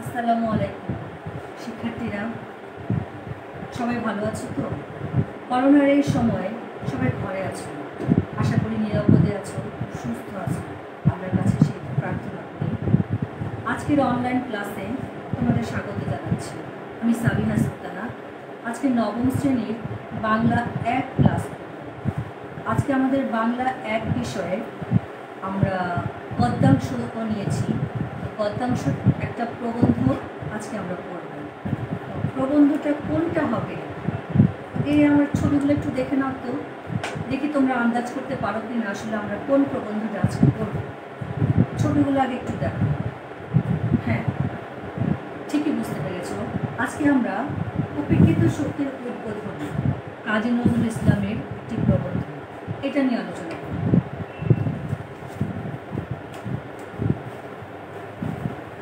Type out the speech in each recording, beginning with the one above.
আসসালামু আলাইকুম শিক্ষার্থীরা, সবাই ভালো আছো তো? করোনার এই সময় সবাই ঘরে আছো, আশা করি নিরাপদে আছো, সুস্থ আছো। আপনার কাছে সেই প্রার্থনা করি। আজকের অনলাইন ক্লাসে তোমাদের স্বাগত জানাচ্ছি। আমি সাবিনা সুলতানা। আজকে নবম শ্রেণীর বাংলা 1 ক্লাস। আজকে আমাদের বাংলা 1 বিষয়ে আমরা গদ্যাংশ নিয়েছি। গদ্যাংশ একটা প্রবন্ধ আজকে আমরা পড়ব। প্রবন্ধটা কোনটা হবে? এই আমার ছবিগুলো একটু দেখে নাও তো, দেখি তোমরা আন্দাজ করতে পারো কি না আসলে আমরা কোন প্রবন্ধটা আজকে পড়ব। ছবিগুলো আগে একটু দেখো। হ্যাঁ, ঠিকই বুঝতে পেরেছো। আজকে আমরা উপেক্ষিত শক্তির উদ্বোধন, কাজী নজরুল ইসলামের একটি প্রবন্ধ, এটা নিয়ে আলোচনা করব।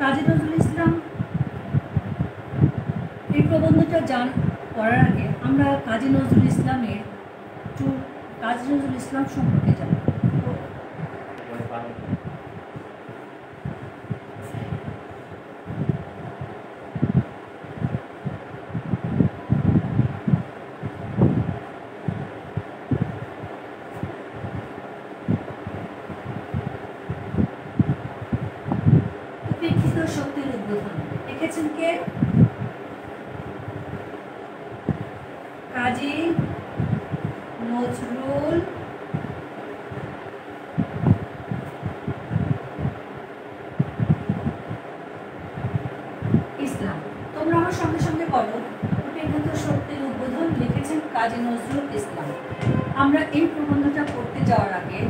কাজী নজরুল ইসলাম এই প্রবন্ধটা পড়ার আগে আমরা কাজী নজরুল ইসলাম সম্পর্কে জানি। উপেক্ষিত শক্তির উদ্বোধন লিখেছেন কে? কাজী নজরুল ইসলাম। তোমরা আমার সঙ্গে সঙ্গে বলো, উপেক্ষিত শক্তির উদ্বোধন লিখেছেন কাজী নজরুল ইসলাম। আমরা এই প্রবন্ধটা পড়তে যাওয়ার আগে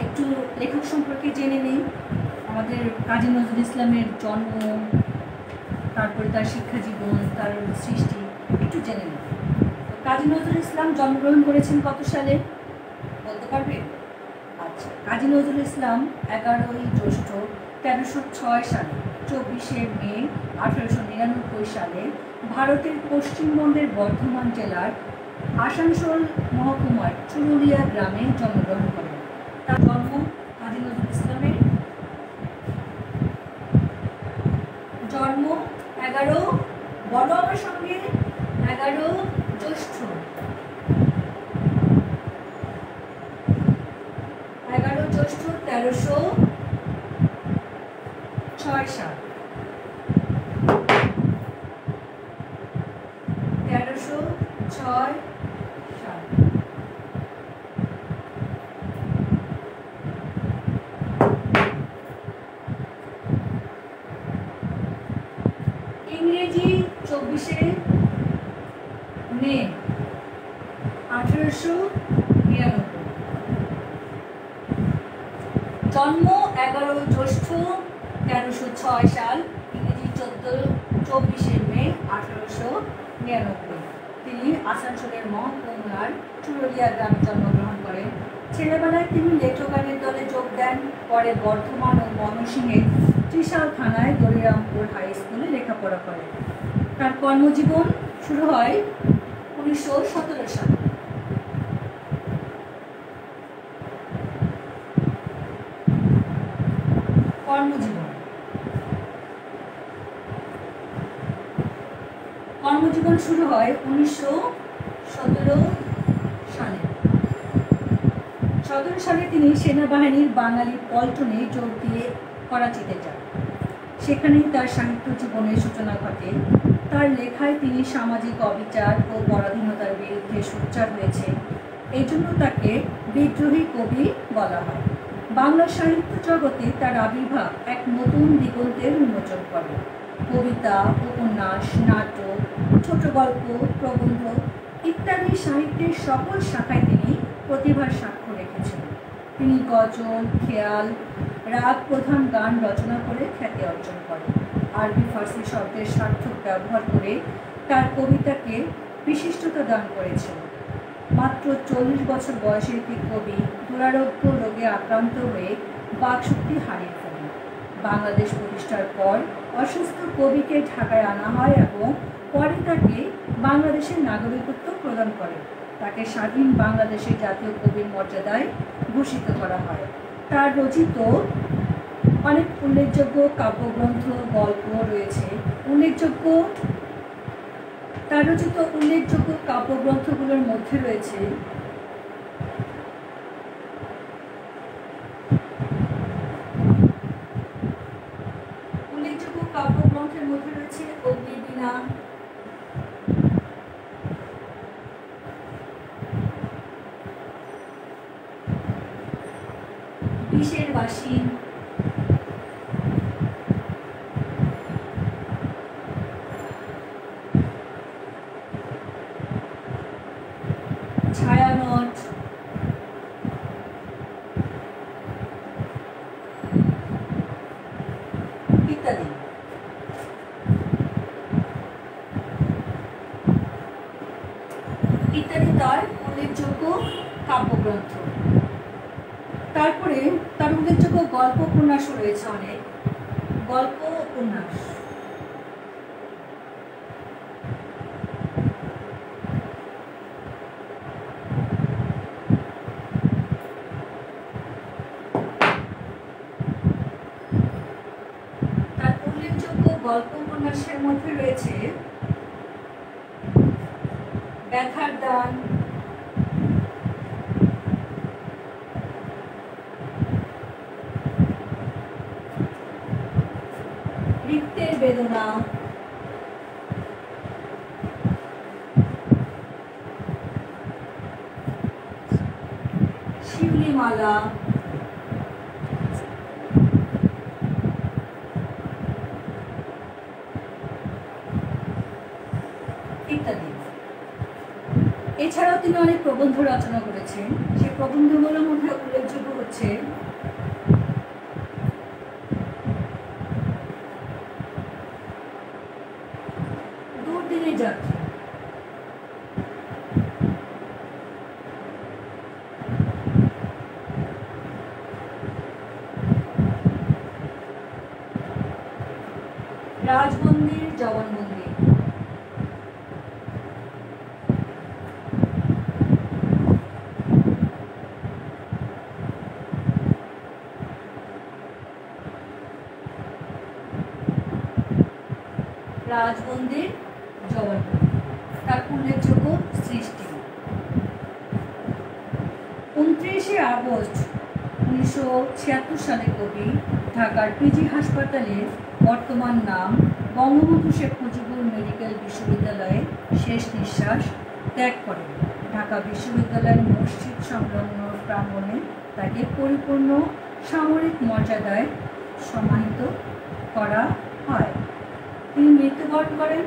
একটু লেখক সম্পর্কে জেনে নিই। আমাদের কাজী নজরুল ইসলামের জন্ম, তারপরে তার শিক্ষা জীবন, তার সৃষ্টি একটু জেনে নিই। কাজী নজরুল ইসলাম জন্মগ্রহণ করেছেন কত সালে বলতে পারবে? আচ্ছা, কাজী নজরুল ইসলাম 11ই জ্যৈষ্ঠ 1306 সালে, 24শে মে 1899 সালে ভারতের পশ্চিমবঙ্গের বর্ধমান জেলার আসানসোল মহকুমার চুরুলিয়া গ্রামে জন্মগ্রহণ করেন। তার জন্ম কাজী নজরুল ইসলামের জন্ম 11 বলো আমার সঙ্গে 11 জ্যৈষ্ঠ 1306 সাল। 1306 সাল। ইংরেজি 24শে মে 1899। জন্ম 11 জ্যৈষ্ঠ 1306 সাল, ইংরেজি 24শে মে 1899। তিনি আসানসোলের মহকুমার চুরুলিয়া গ্রামে জন্মগ্রহণ করেন। ছেলেবেলায় তিনি লেঠক-গানের দলে যোগ দেন। পরে বর্ধমান ও ময়মনসিংহের ত্রিশাল থানায় দলিরামপুর হাই স্কুলে লেখাপড়া করেন। তার কর্মজীবন শুরু হয় 1917 সালে। কর্মজীবন শুরু হয় 1917 সালে। 17 সালে তিনি সেনাবাহিনীর বাঙালি পল্টনে যোগ দিয়ে করাচিতে যান। সেখানেই তার সাহিত্য জীবনের সূচনা ঘটে। তার লেখায় তিনি সামাজিক অবিচার ও পরাধীনতার বিরুদ্ধে সোচ্চার হয়েছে। এই জন্য তাকে বিদ্রোহী কবি বলা হয়। বাংলা সাহিত্য জগতে তার আবির্ভাব এক নতুন দিগন্তের উন্মোচন করে। কবিতা, উপন্যাস, নাটক, ছোট গল্প, প্রবন্ধ ইত্যাদি সাহিত্যের সকল শাখায় তিনি প্রতিভার সাক্ষ্য রেখেছেন। তিনি গজল, খেয়াল, রাগ প্রধান গান রচনা করে খ্যাতি অর্জন করেন। আরবি ফার্সি শব্দের সার্থক ব্যবহার করে তার কবিতাকে বিশিষ্টতা দান করেছেন। মাত্র 40 বছর বয়সের একটি কবি দুরারোগ্য রোগে আক্রান্ত হয়ে বাকশক্তি হারিয়ে ফেলেন। বাংলাদেশ প্রতিষ্ঠার পর অসুস্থ কবিকে ঢাকায় আনা হয় এবং পরে তাকে বাংলাদেশের নাগরিকত্ব প্রদান করে। তাকে স্বাধীন বাংলাদেশের জাতীয় কবির মর্যাদায় ভূষিত করা হয়। তার রচিত অনেক উল্লেখযোগ্য কাব্যগ্রন্থ, গল্প রয়েছে। তার রচিত উল্লেখযোগ্য কাব্যগ্রন্থগুলোর মধ্যে রয়েছে অগ্নিবীণা, বিষের বাসি, ছায়ানট, ইত্যাদি। ইত্যাদি তার উল্লেখযোগ্য কাব্যগ্রন্থ। তারপরে তার উল্লেখযোগ্য গল্প উপন্যাসও রয়েছে অনেক। গল্প উপন্যাস তার উল্লেখযোগ্য গল্প উপন্যাসের মধ্যে রয়েছে ব্যথার দান, রিক্তের বেদনা, শিউলিমালা, ইত্যাদি। এছাড়াও তিনি অনেক প্রবন্ধ রচনা করেছেন। সেই প্রবন্ধগুলোর মধ্যে উল্লেখযোগ্য হচ্ছে দুর্দিনের যাত্রা, রাজবন্দির জবানবন্দি, রাজবন্দির জবানবন্দি তার উল্লেখযোগ্য সৃষ্টি। 29শে আগস্ট 1976 সালে কবি ঢাকার পিজি হাসপাতালের বর্তমান নাম বঙ্গবন্ধু শেখ মুজিবুর মেডিকেল বিশ্ববিদ্যালয়ে শেষ নিঃশ্বাস ত্যাগ করেন। ঢাকা বিশ্ববিদ্যালয়ের মসজিদ সংলগ্ন প্রাঙ্গণে তাকে পরিপূর্ণ সামরিক মর্যাদায় সমাহিত করা হয়। তিনি মৃত্যুবরণ করেন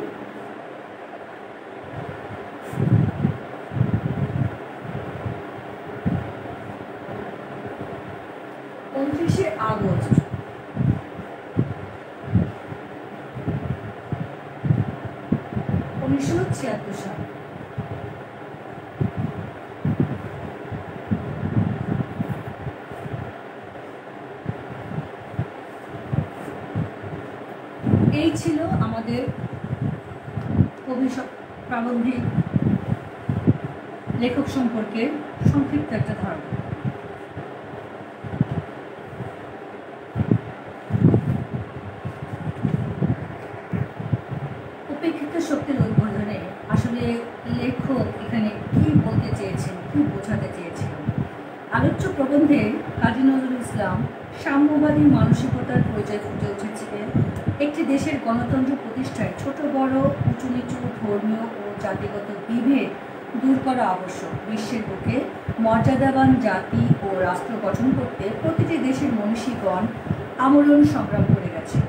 29শে আগস্ট 1976 সাল। এই ছিল আমাদের কবি প্রাবন্ধিক লেখক সম্পর্কে সংক্ষিপ্ত একটা ধারণা। উপেক্ষিত শক্তির উদ্বোধনে আসলে লেখক এখানে কি বলতে চেয়েছেন, কি বোঝাতে চেয়েছেন? আলোচ্য প্রবন্ধে কাজী নজরুল ইসলাম সাম্যবাদী মানসিকতার পরিচয় ফুটে উঠেছিলেন। একটি দেশের গণতন্ত্র প্রতিষ্ঠায় ছোট বড়, উঁচু নিচু, ধর্মীয় ও জাতিগত বিভেদ দূর করা আবশ্যক। বিশ্বের বুকে মর্যাদাবান জাতি ও রাষ্ট্র গঠন করতে প্রতিটি দেশের মনীষীগণ আমরণ সংগ্রাম করে গেছে।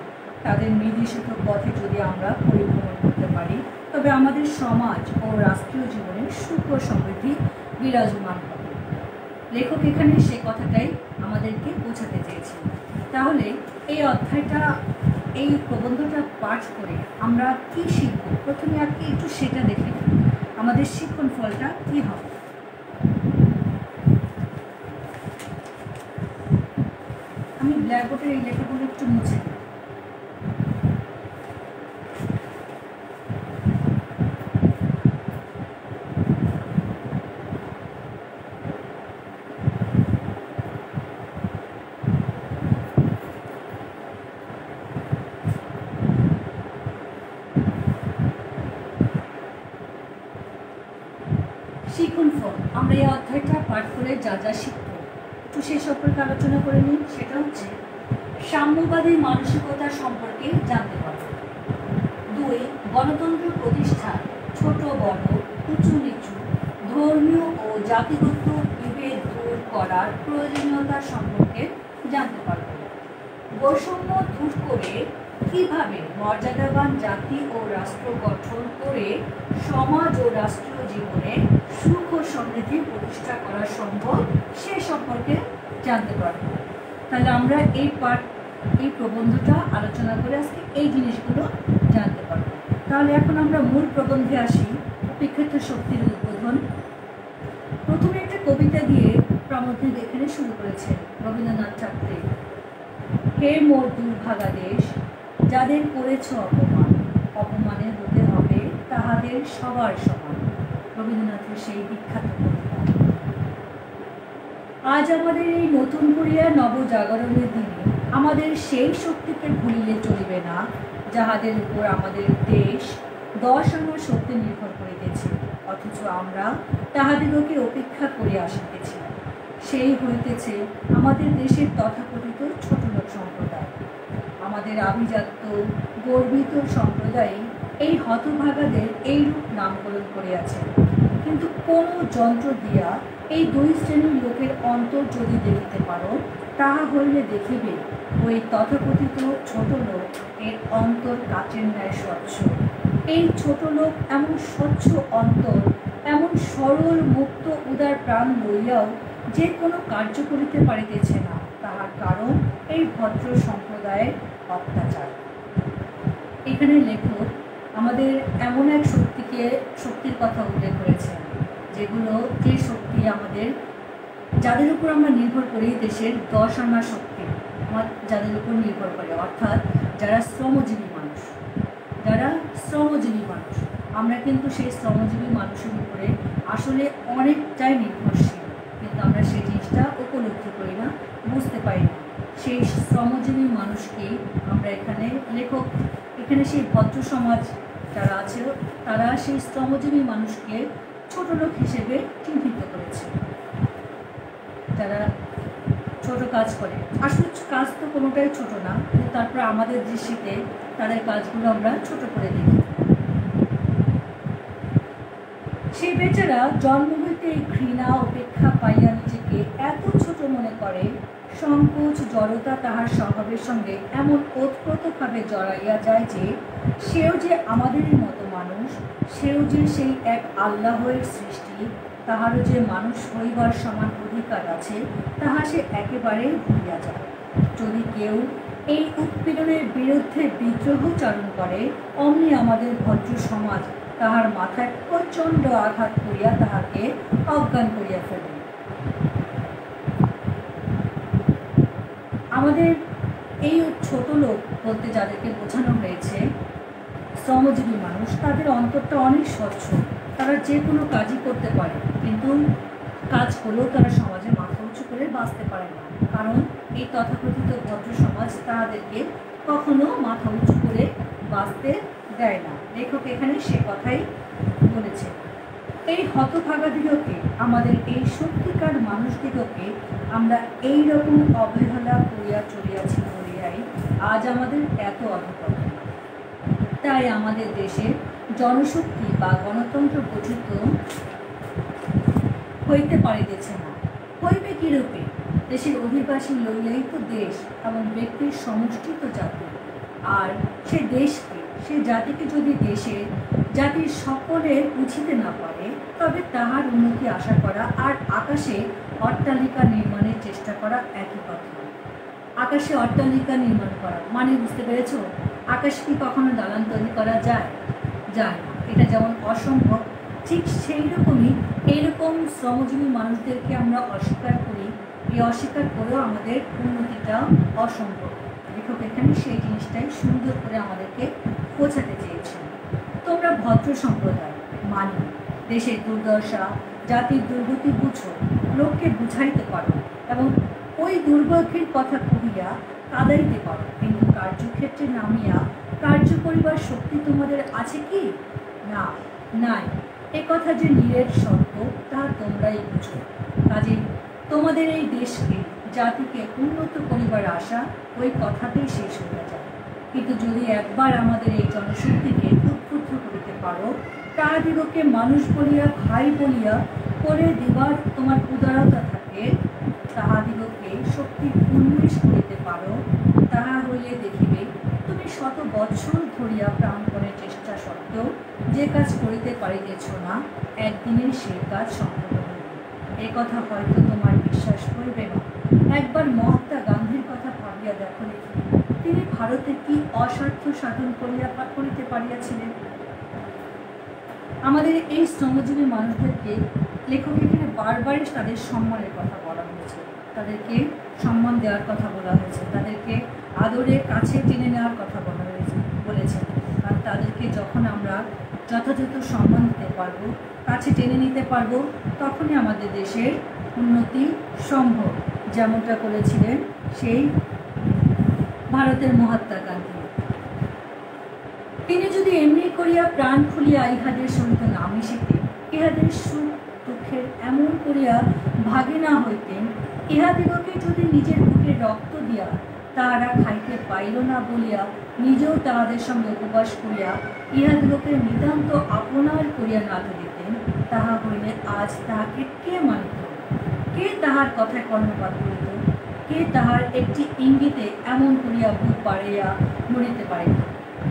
তাদের নির্দেশিত পথে যদি আমরা পরিভ্রমণ করতে পারি, তবে আমাদের সমাজ ও রাষ্ট্রীয় জীবনে সুখ ও সমৃদ্ধি বিরাজমান হবে। লেখক এখানে সে কথাটাই আমাদেরকে বোঝাতে চেয়েছেন। তাহলে এই অধ্যায়টা, এই প্রবন্ধটা পাঠ করে আমরা কি শিখব? প্রথমে আজকে একটু সেটা দেখে নিই, আমাদের শিক্ষণ ফলটা কি হবে। আমি ব্ল্যাকবোর্ডের এই লেখাগুলো একটু মুছে দিই। আমরা এই অধ্যায়টা পাঠ করে যা যা শিখব একটু সে সম্পর্কে আলোচনা করে নিই। সেটা হচ্ছে সাম্যবাদী মানসিকতা সম্পর্কে জানতে পারব। 2, গণতন্ত্র প্রতিষ্ঠা, ছোট বড়, উঁচু নিচু, ধর্মীয় ও জাতিগত বিভেদ দূর করার প্রয়োজনীয়তা সম্পর্কে জানতে পারব। বৈষম্য দূর করে কিভাবে মর্যাদাবান জাতি ও রাষ্ট্র গঠন করে সমাজ ও রাষ্ট্রীয় জীবনে সুখ ও সমৃদ্ধি প্রতিষ্ঠা করা সম্ভব সে সম্পর্কে জানতে পারব। তাহলে আমরা এই প্রবন্ধটা আলোচনা করে আজকে এই জিনিসগুলো জানতে পারব। তাহলে এখন আমরা মূল প্রবন্ধে আসি। উপেক্ষিত শক্তির উদ্বোধন। প্রথমে একটা কবিতা দিয়ে প্রামোদিক এখানে শুরু করেছেন রবীন্দ্রনাথ ঠাকুর। হে মোর দুর্ভাগা দেশ, যাদের করেছ অপমান, অপমানের হতে হবে তাহাদের সবার সমান। রবীন্দ্রনাথের সেই বিখ্যাত কবিতা। আজ আমাদের এই নতুন করিয়া নবজাগরণের দিনে আমাদের সেই শক্তিকে ভুলিলে চলিবে না, যাহাদের উপর আমাদের দেশ 10 আনা শক্তি নির্ভর করিতেছে, অথচ আমরা তাহাদিগকে উপেক্ষা করিয়া আসিতেছি। সেই হইতেছে আমাদের দেশের তথাকথিত ছোট লোক সম্প্রদায়। আমাদের আভিজাত্য গর্বিত সম্প্রদায় এই হতভাগাদের এইরূপ নামকরণ করিয়াছে। কিন্তু কোন যন্ত্র দিয়া এই 2 শ্রেণীর লোকের অন্তর যদি দেখিতে পারো, তাহা হইলে দেখিবে ওই তথাকথিত ছোট লোক এর অন্তর কাচের ন্যায় স্বচ্ছ। এই ছোট লোক এমন স্বচ্ছ অন্তর, এমন সরল মুক্ত উদার প্রাণ লইয়াও যে কোনো কার্য করিতে পারিতেছে না, তাহার কারণ এই ভদ্র সম্প্রদায়ের অত্যাচার। এখানে লেখক আমাদের এমন এক শক্তির কথা উল্লেখ করেছেন, যে শক্তি আমাদের, যাদের উপর আমরা নির্ভর করি, দেশের 10 আনা শক্তি যাদের উপর নির্ভর করে, অর্থাৎ যারা শ্রমজীবী মানুষ। আমরা কিন্তু সেই শ্রমজীবী মানুষের উপরে আসলে অনেকটাই নির্ভরশীল, কিন্তু আমরা সেই জিনিসটা উপলব্ধি করি না, বুঝতে পারি না। সেই শ্রমজীবী মানুষকেই আমরা লেখক এখানে সেই ভদ্র সমাজ যারা আছে, তারা সেই শ্রমজীবী মানুষকে ছোট লোক হিসেবে চিহ্নিত করেছে, যারা ছোট কাজ করে। আসলে কাজ তো কোনোটাই ছোট না, কিন্তু তারপর আমাদের দৃষ্টিতে তাদের কাজগুলো আমরা ছোট করে দেখি। সেই বেচারা জন্ম হইতে ঘৃণা উপেক্ষা পাইয়া নিজেকে এত ছোট মনে করে, সংকোচ জড়তা তাহার স্বভাবের সঙ্গে এমন ওতপ্রোতভাবে জড়াইয়া যায় যে সেও যে আমাদেরই মতো মানুষ, সেও যে সেই এক আল্লাহের সৃষ্টি, তাহারও যে মানুষ হইবার সমান অধিকার আছে, তাহা সে একেবারে ভুলিয়া যায়। যদি কেউ এই উৎপীড়নের বিরুদ্ধে বিদ্রোহ চারণ করে, অমনি আমাদের ভদ্র সমাজ তাহার মাথায় প্রচণ্ড আঘাত করিয়া তাহাকে অজ্ঞান করিয়া ফেলে। আমাদের এই ছোট লোক বলতে যাদেরকে বোঝানো হয়েছে শ্রমজীবী মানুষ, তাদের অন্তরটা অনেক স্বচ্ছ। তারা যে কোনো কাজই করতে পারে, কিন্তু কাজ করলেও তারা সমাজে মাথা উঁচু করে বাঁচতে পারে না, কারণ এই তথাকথিত ভদ্র সমাজ তাদেরকে কখনো মাথা উঁচু করে বাঁচতে দেয় না। লেখক এখানে সে কথাই বলেছে। এই হতভাগাদিগকে, আমাদের এই সত্যিকার মানুষদিগকে আমরা এইরকম অবহেলা করিয়া চলিয়াছি বলিয়াই আজ আমাদের এত অধঃপতন। তাই আমাদের দেশের জনশক্তি বা গণতন্ত্র গঠিত হইতে পারিতেছে না। হইবে কিরূপে? দেশের অধিবাসী লইলেই তো দেশ এবং ব্যক্তির সমষ্টি তো জাতি। আর সে দেশকে, সে জাতিকে যদি জাতির সকলের বুঝিতে না পারে, তবে তাহার উন্নতি আশা করা আর আকাশে অট্টালিকা নির্মাণের চেষ্টা করা একই কথা। আকাশে অট্টালিকা নির্মাণ করা মানে বুঝতে পেরেছ? আকাশে কি কখনো দালান তৈরি করা যায়? যায় না। এটা যেমন অসম্ভব, ঠিক সেই রকমই এইরকম শ্রমজীবী মানুষদেরকে আমরা অস্বীকার করি। এই অস্বীকার করেও আমাদের উন্নতিটা অসম্ভব। লেখক এখানে সেই জিনিসটাই সুন্দর করে আমাদেরকে বোঝাতে চেয়েছেন। তোমরা ভদ্র সম্প্রদায় মানি, দেশের দুর্দশা জাতির দুর্গতি বুঝো, লোককে বুঝাইতে পারো এবং ওই দুর্ভাগ্যের কথা কহিয়া কাঁদাইতে পারো, কিন্তু কার্যক্ষেত্রে নামিয়া কার্য করিবার শক্তি তোমাদের আছে কি? না, নাই। এ কথা যে নিরেট সত্য। তা তোমরাই বুঝো। কাজে তোমাদের এই দেশকে জাতিকে উন্নত করিবার আশা ওই কথাতেই শেষ হয়ে যায়। কিন্তু যদি একবার আমাদের এই জনশক্তিকে উদ্বুদ্ধ করিতে পারো, তাহাদিগকে মানুষ বলিয়া ভাই বলিয়া করে দিবার তোমার উদারতা থাকে, তাহাদিগকে শক্তি উন্মেষ করিতে পারো, তাহা হইলে দেখিবে তুমি শত বৎসর ধরিয়া প্রাণপণের চেষ্টা সত্ত্বেও যে কাজ করিতে পারিতেছ না, একদিনের সেই কাজ সম্পূর্ণ হইবে। এ কথা হয়তো তোমার বিশ্বাস হইবে না। একবার মহাত্মা গান্ধীর কথা ভাবিয়া দেখো দেখি, তিনি ভারতে কি অসাধ্য সাধন করিতে পারিয়াছিলেন। আমাদের এই শ্রমজীবী মানুষদেরকে লেখক এখানে বারবারই তাদের সম্মানের কথা বলা হয়েছে, তাদেরকে সম্মান দেওয়ার কথা বলা হয়েছে, তাদেরকে আদরে কাছে টেনে নেওয়ার কথা বলেছেন। আর তাদেরকে যখন আমরা যথাযথ সম্মান দিতে পারবো, কাছে টেনে নিতে পারবো, তখনই আমাদের দেশের উন্নতি সম্ভব, যেমনটা করেছিলেন সেই ভারতের মহাত্মা গান্ধী। তিনি যদি এমনি করিয়া প্রাণ খুলিয়া ইহাদের সহিত না মিশিতেন, ইহাদের সুখ দুঃখের এমন করিয়া ভাগে না হইতেন, ইহাদিগকে যদি নিজের বুকে রক্ত দিয়া তাহারা খাইতে পাইল না বলিয়া নিজেও তাহাদের সঙ্গে উপবাস করিয়া ইহাদিগকে নিতান্ত আপনার করিয়া না দিতেন, তাহা হইলে আজ তাহাকে কে মানিত? কে তাহার কথায় কর্ণপাত করিত? কে তাহার একটি ইঙ্গিতে এমন করিয়া বুক বাড়াইয়া মরিতে পারিত?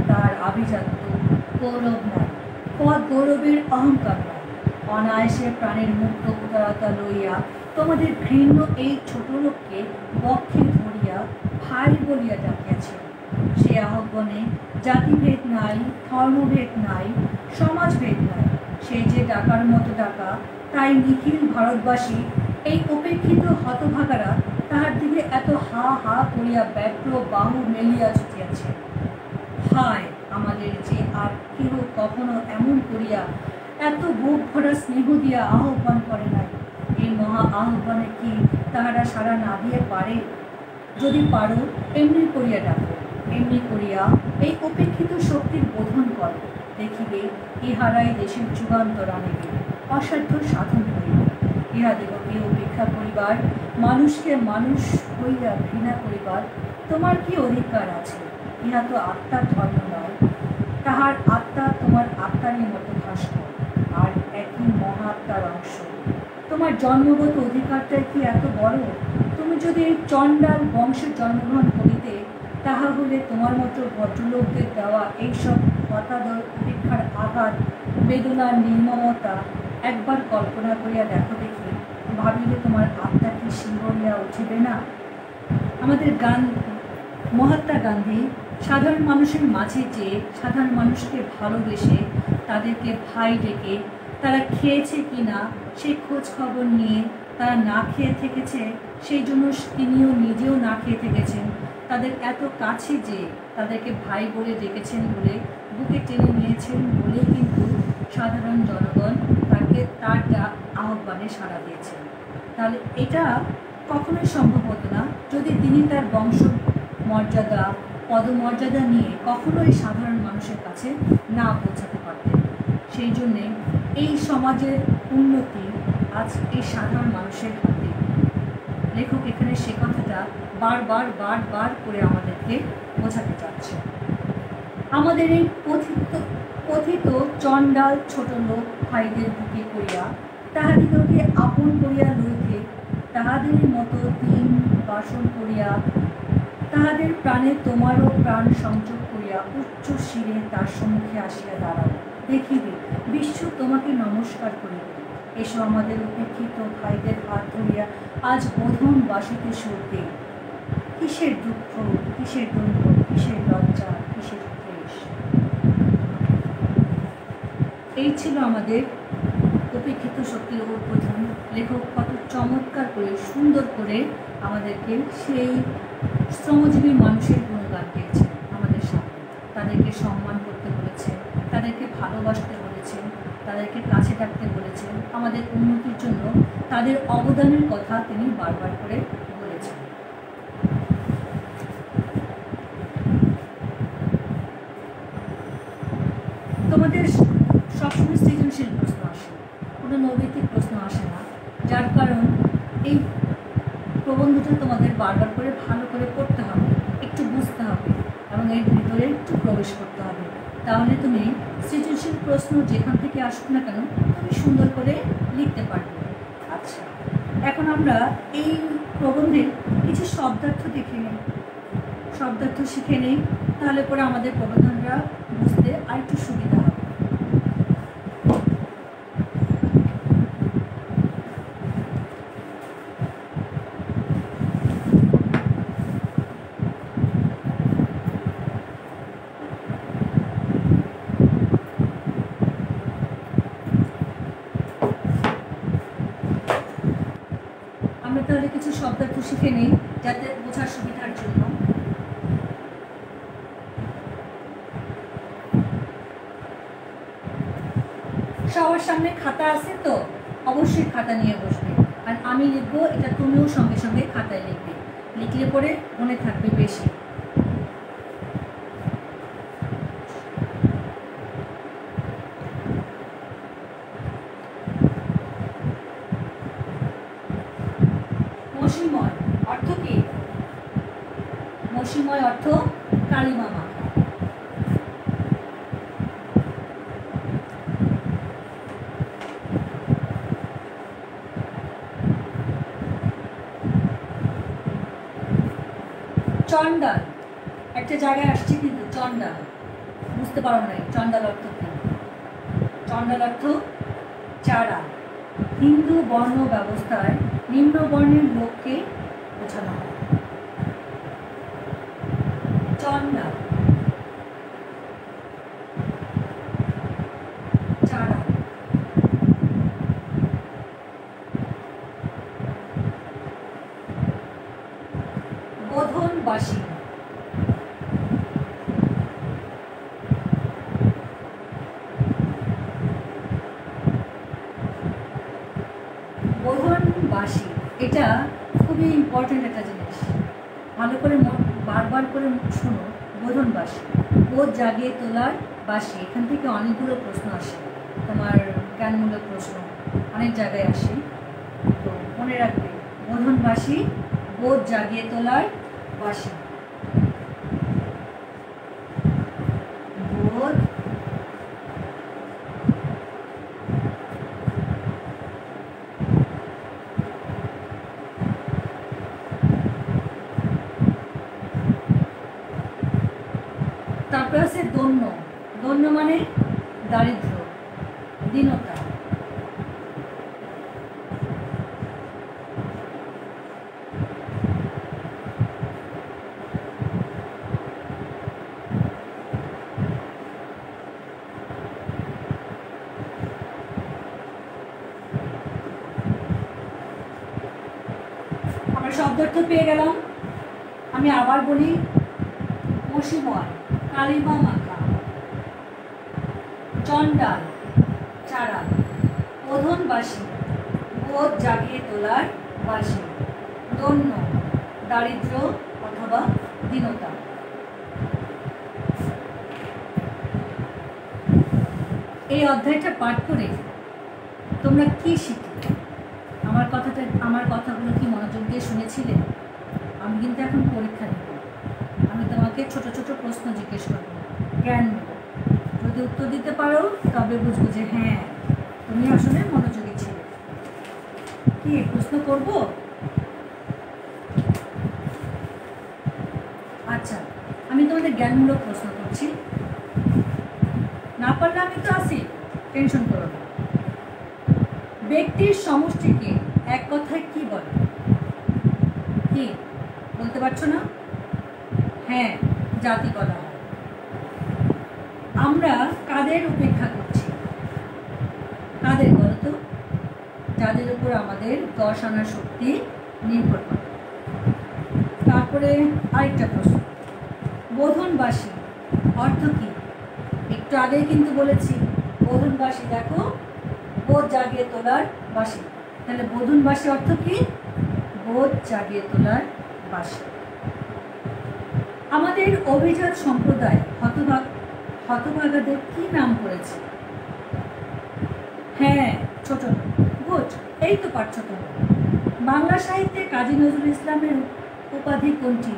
তাহার আভিজাত্য গৌরব নয়, পদ গৌরবের অহংকার নয়, অনায়াসে প্রাণের মুক্ত উদারতা লইয়া তোমাদের ঘৃণ্য এই ছোট লোককে বক্ষে ধরিয়া ভাই বলিয়া ডাকিয়াছিল। সে আহ্বানে জাতিভেদ নাই, ধর্মভেদ নাই, সমাজভেদ নাই। সে যে ডাকার মতো ডাকা, তাই নিখিল ভারতবাসী এই উপেক্ষিত হতভাগারা তাহার দিকে এত হা হা করিয়া ব্যগ্র বাহু মেলিয়া ছুটিয়াছে। হায়, আমাদের যে আর কেহ কখনো এমন করিয়া এত বুক ভরা স্নেহ দিয়া আহ্বান করে নাই। এই মহা আহ্বানে কি তাহারা সাড়া না দিয়ে পারে? যদি পারো, এমনি করিয়া ডাকো, এমনি করিয়া এই উপেক্ষিত শক্তির বোধন করো, দেখিবে ইহারাই দেশের যুগান্তর আনিবে, অসাধ্য সাধন করিবে। ইহাদিগকে উপেক্ষা করিবার, মানুষকে মানুষ হইয়া ঘৃণা করিবার তোমার কি অধিকার আছে? ইহা তো আত্মার ধর্ম নয়, তাহার আত্মা তোমার আত্মারই মতো ভাস্কর, আর একই মহাত্মার অংশ। তোমার জন্মগত অধিকারটা কি এত বড়? তুমি যদি এই চণ্ডাল বংশে জন্মগ্রহণ করিতে, তাহা হলে তোমার মতো ভদ্রলোকদের দেওয়া এইসব হতাদর, উপেক্ষার আঘাত, বেদনার নির্মমতা একবার কল্পনা করিয়া দেখো দেখি, ভাবিলে তোমার আত্মা কি শিহরিয়া উঠিবে না? আমাদের মহাত্মা গান্ধী সাধারণ মানুষের মাঝে যে সাধারণ মানুষকে ভালোবেসে তাদেরকে ভাই ডেকে তারা খেয়েছে কি না সেই খোঁজ খবর নিয়ে, তারা না খেয়ে থেকেছে সেই জন্য তিনিও নিজেও না খেয়ে থেকেছেন, তাদের এত কাছে যে তাদেরকে ভাই বলে ডেকেছেন বলে বুকে টেনে নিয়েছেন বলে কিন্তু সাধারণ জনগণ তাকে তার আহ্বানে সাড়া দিয়েছেন। তাহলে এটা কখনোই সম্ভব হতো না যদি তিনি তার বংশ মর্যাদা, পদমর্যাদা নিয়ে কখনোই সাধারণ মানুষের কাছে না পৌঁছাতে পারতেন। সেই জন্যে এই সমাজের উন্নতি আজ এই সাধারণ মানুষের হাতে। লেখক এখানে সে কথাটা বারবার করে আমাদেরকে বোঝাতে চাচ্ছে। আমাদের এই পথিত চণ্ডাল ছোট লোক ভাইদের বুকে করিয়া তাহাদিগকে আপন করিয়া লইতে, তাহাদের মতো দিন বাসন করিয়া তাহাদের প্রাণে তোমারও প্রাণ সংযোগ করিয়া উচ্চ শিরে তার সম্মুখে আসিয়া দাঁড়াও, দেখিবে বিশ্ব তোমাকে নমস্কার করিবে। এসো আমাদের উপেক্ষিত ভাইদের হাত ধরিয়া আজ বোধন বাসিতে সরতে। কিসের দুঃখ, কিসের দ্বন্দ্ব, কিসের লজ্জা, কিসের ক্লেশ। এই ছিল আমাদের উপেক্ষিত শক্তির উদ্বোধন। লেখক কত চমৎকার করে, সুন্দর করে আমাদেরকে সেই শ্রমজীবী মানুষের গুণগান গেয়েছেন আমাদের সামনে। তাদেরকে সম্মান করতে বলেছেন, তাদেরকে ভালোবাসতে বলেছেন, তাদেরকে কাছে রাখতে বলেছেন। আমাদের উন্নতির জন্য তাদের অবদানের কথা তিনি বারবার করে বলেছেন। তোমাদের সবসময় সৃজনশীল প্রশ্ন আসে, কোনো নৈতিক প্রশ্ন আসে না, যার কারণ এই প্রবন্ধটা তোমাদের বারবার করে ভালো করে পড়তে হবে, একটু বুঝতে হবে এবং এর ভিতরে একটু প্রবেশ করতে হবে। তাহলে তুমি সৃজনশীল প্রশ্ন যেখান থেকে আসুক না কেন তুমি সুন্দর করে লিখতে পারবে। আচ্ছা, এখন আমরা এই প্রবন্ধের কিছু শব্দার্থ দেখে নিই, শব্দার্থ শিখে নিই, তাহলে পরে আমাদের প্রবন্ধটা বুঝতে আরেকটু সুবিধা হবে। আমরা তাহলে কিছু শব্দার্থ শিখে নিই যাতে বোঝার সুবিধার জন্য। সবার সামনে খাতা আছে তো অবশ্যই খাতা নিয়ে বসবে, আর আমি লিখবো, এটা তুমিও সঙ্গে সঙ্গে খাতায় লিখবে, লিখলে পরে মনে থাকবে বেশি। মসিময় অর্থ কি? মসিময় অর্থ কালিমা মাখা। চণ্ডাল একটা জায়গায় আসছে কিন্তু চণ্ডাল বুঝতে পারো নাই, চণ্ডাল অর্থ কি? চণ্ডাল অর্থ চারা। হিন্দু বর্ণ ব্যবস্থায় নিম্ন বর্ণের লোককে বোঝানো হয়। চণ্ডাল চারা। বোধনবাসী বোধনবাসী এটা খুবই ইম্পর্টেন্ট একটা জিনিস, ভালো করে বারবার করে শোনো। বোধনবাসী, বোধ জাগিয়ে তোলার বাসী, এখান থেকে অনেকগুলো প্রশ্ন আসে, তোমার জ্ঞানমূলক প্রশ্ন অনেক জায়গায় আসে, তো মনে রাখবে বোধনবাসী, বোধ জাগিয়ে তোলার বাসী। বোধ তারপর আছে দন্য। দন্য মানে দারিদ্র, দীনতা। আমরা শব্দার্থ পেয়ে গেলাম, আমি আবার বলি। মসিময় কালিমা মাখা, চণ্ডাল চারা, বোধনবাসী বোধ জাগিয়ে তোলার বাসী, দন্য দারিদ্র অথবা দীনতা। এই অধ্যায়টা পাঠ করে তোমরা কি শিখলে? আমার কথাগুলো কি মনোযোগ দিয়ে শুনেছিলে? আমি কিন্তু এখন পরীক্ষা নেব, আমি তোমাকে ছোট ছোট প্রশ্ন জিজ্ঞেস করবো, জ্ঞান নেব। যদি উত্তর দিতে পারো তবে বুঝবো যে হ্যাঁ তুমি আসলে মনোযোগী ছিলে। কি প্রশ্ন করব? আচ্ছা, আমি তোমাদের জ্ঞানমূলক প্রশ্ন করছি, না পারলে আমি তো আছি, টেনশন করো না। ব্যক্তির সমষ্টিকে এক কথায় কি বলে? কি বলতে পারছো না? হ্যাঁ, জাতি বলা হয়। আমরা কাদের উপেক্ষা করছি? কাদের বলো তো? যাদের উপর আমাদের দশ আনার শক্তি নির্ভর করে। তারপরে আরেকটা প্রশ্ন, বোধনবাসী অর্থ কি? একটু আগে কিন্তু বলেছি বোধনবাসী, দেখো বোধ জাগিয়ে তোলার বাসী, তাহলে বোধনবাসী অর্থ কি? বোধ জাগিয়ে তোলার বাসী। আমাদের অভিজাত সম্প্রদায় হতভাগাদের কি নাম করেছে? হ্যাঁ, ছোট লোক। গুড, এই তো পারছো তোমরা। বাংলা সাহিত্যে কাজী নজরুল ইসলামের উপাধি কোনটি?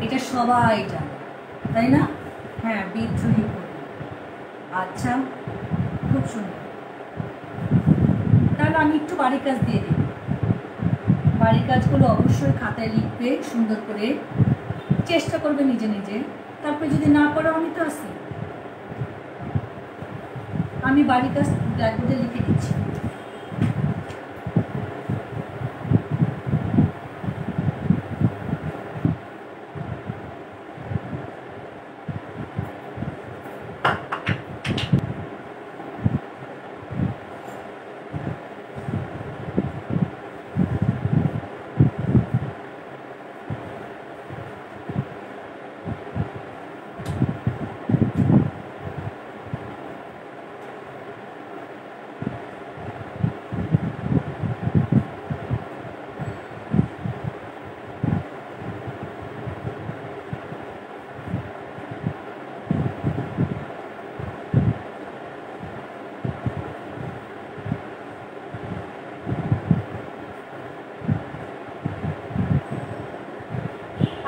এটা সবাই জানে, তাই না? হ্যাঁ, বিদ্রোহী কবি। আচ্ছা, খুব সুন্দর। তাহলে আমি একটু বাড়ির কাজ দিয়ে দিই। বাড়ির কাজগুলো অবশ্যই খাতায় লিখবে, সুন্দর করে চেষ্টা করবে নিজে নিজে। তারপরে যদি না পারো, আমি তো আছি, আমি বাড়ির কাজ ব্ল্যাকবোর্ডে লিখে দিচ্ছি।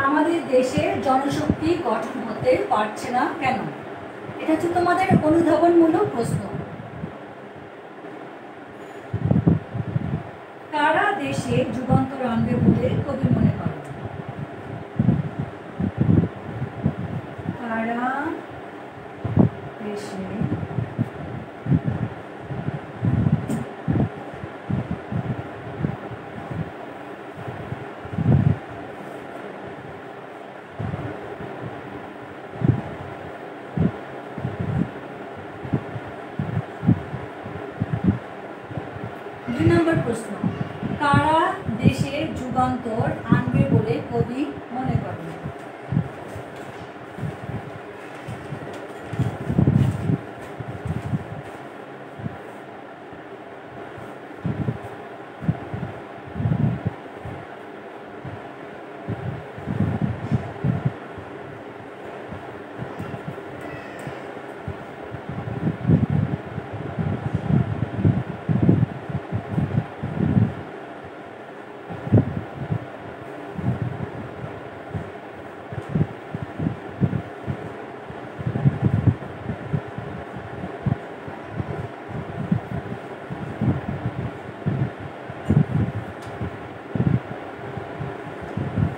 আমাদের দেশে জনশক্তি গঠন হতে পারছে না কেন? এটা হচ্ছে তোমাদের অনুধাবনমূলক প্রশ্ন। কারা দেশে যুগান্তর আনবে বলে কবি মনে করেন? কারা দেশে দুই নম্বর প্রশ্ন, কারা দেশে যুগান্তর আনবে বলে কবি মনে করেন?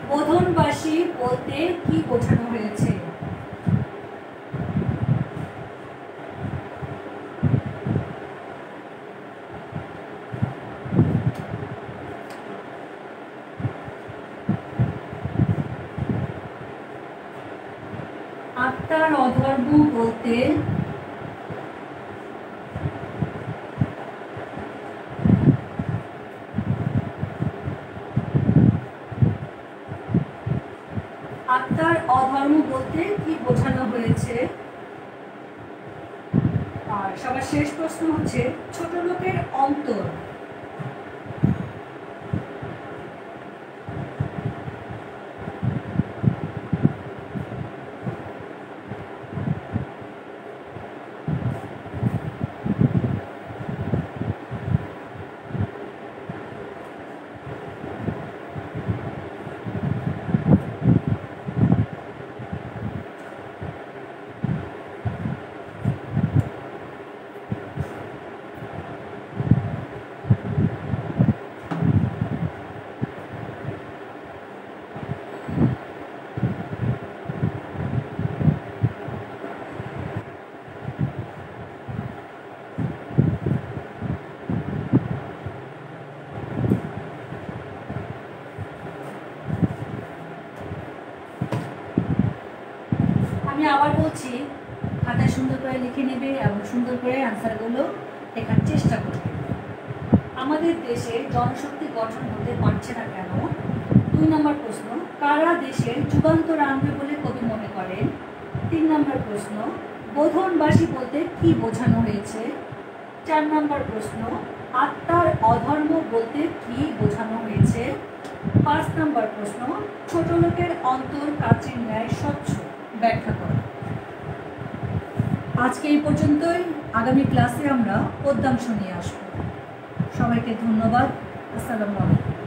বোধনবাসী বলতে কি বোঝানো হয়েছে? আত্মার অধর্ম বলতে আত্মার অধর্ম বলতে কি বোঝানো হয়েছে? আর সবার শেষ প্রশ্ন হচ্ছে, ছোট লোকের অন্তর আমি আবার বলছি, খাতায় সুন্দর করে লিখে নেবে এবং সুন্দর করে অ্যান্সারগুলো লেখার চেষ্টা করবে। আমাদের দেশে জনশক্তি গঠন হতে পারছে না কেন? 2 নম্বর প্রশ্ন, কারা দেশের যুগান্তর আনবে বলে কবি মনে করেন? 3 নম্বর প্রশ্ন, বোধনবাসী বলতে কি বোঝানো হয়েছে? 4 নম্বর প্রশ্ন, আত্মার অধর্ম বলতে কি বোঝানো হয়েছে? 5 নম্বর প্রশ্ন, ছোট লোকের অন্তর কাচের ন্যায় স্বচ্ছ, ব্যাখ্যা করো। আজকে এই পর্যন্তই। আগামী ক্লাসে আমরা পদ্যাংশ নিয়ে আসব। সবাইকে ধন্যবাদ। আসসালামু আলাইকুম।